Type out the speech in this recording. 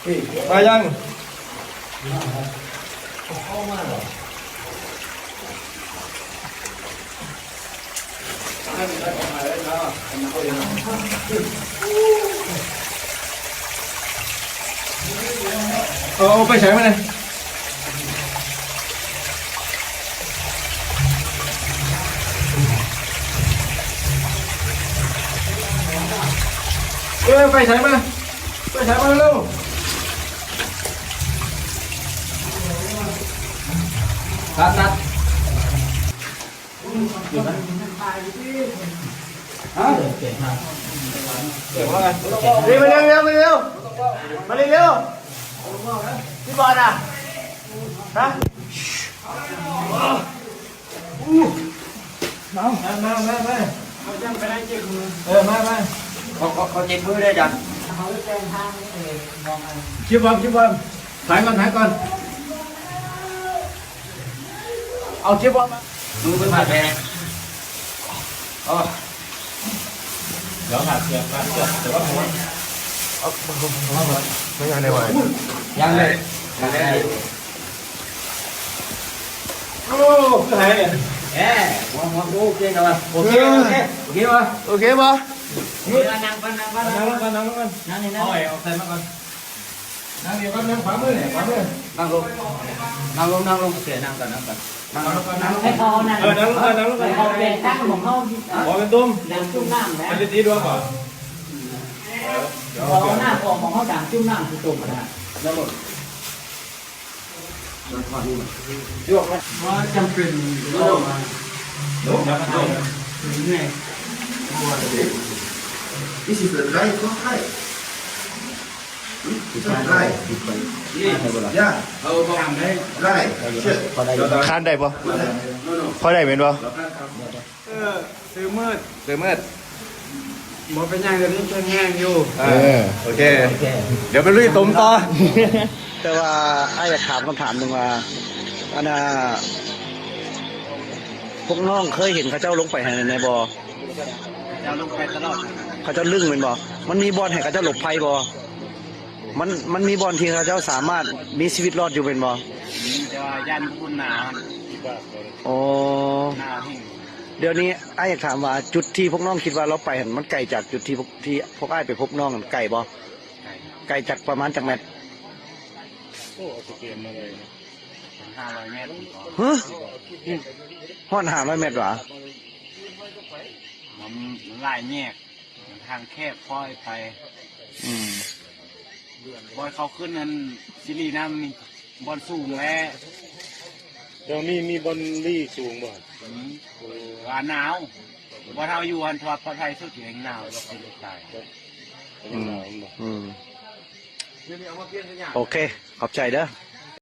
มายังเอาไปใช้ไหมเนี่ยไปใช้ไหมไปใช้มาเร็วตัดฮะเก็บว่าไงมาเร็วมาเร็วมาเร็วพี่บอลอ่ะฮะมาไปได้เจ็บมือมาเขาเจ็บมือได้จังเขาเดินทางมองคิดบอลถ่ายก่อนเอาคิดบอลมือผ่านไปอ๋อเดี๋ยวหักเกือบแต่ว่าผมไม่ยังได้ไหวยังเลยโอ้คือหายเนี่ยหัวโอเคกันละโอเคป่ะนั่งนี่นะเอาใส่มาก่อนนั่งเดี๋ยวก่อนนั่งขวามือนั่งลงเสียนั่งก่อนให้เขานั่งเขาเป็นตั้งของเขาเป็นตุ้มดังจุ่มน้ำแล้วเป็นตีด้วยก่อนเขาหน้าของเขาดังจุ่มน้ำคือตุ่มนะแล้วหมดยกว่าจำเป็นยกนี่This is the right side. Right. Yeah. Right. คานได้ปะพอได้เป็นปะซื้อมืดหมดเป็นย่างเดี๋ยวนี้แห้งอยู่โอเคเดี๋ยวไปลุยตุ่มต่อ แต่ว่าไอ้อยากถามคำถามหนึ่งว่าอันน่ะพวกน้องเคยเห็นเขาเจ้าลงไปในบ่อเราลงไปตลอดเขาเจ้าลึ่งเป็นบ่มันมีบอลให้เขาเจ้าหลบภัยบ่มันมีบอลที่เขาเจ้าสามารถมีชีวิตรอดอยู่เป็นบ่จะยันคุณหนาโอ้เดี๋ยวนี้ไอ้อยากถามว่าจุดที่พวกน้องคิดว่าเราไปเห็นมันไกลจากจุดที่พวกไอ้ไปพบน้องไกลบ่ไกลจากประมาณจากเมตร500 เมตรฮะห้อน500 เมตรวะมันลายแยกทางแคบค่อยไปบอลเขาขึ้นนั้นซิลีน้ำมีบอลสูงแล้วเดี๋ยวมีบอลลี่สูงบ่หนาวบอลเท้าอยู่อันทวัดพอไทยสุดอยู่หนาวตายโอเคขอบใจเด้อ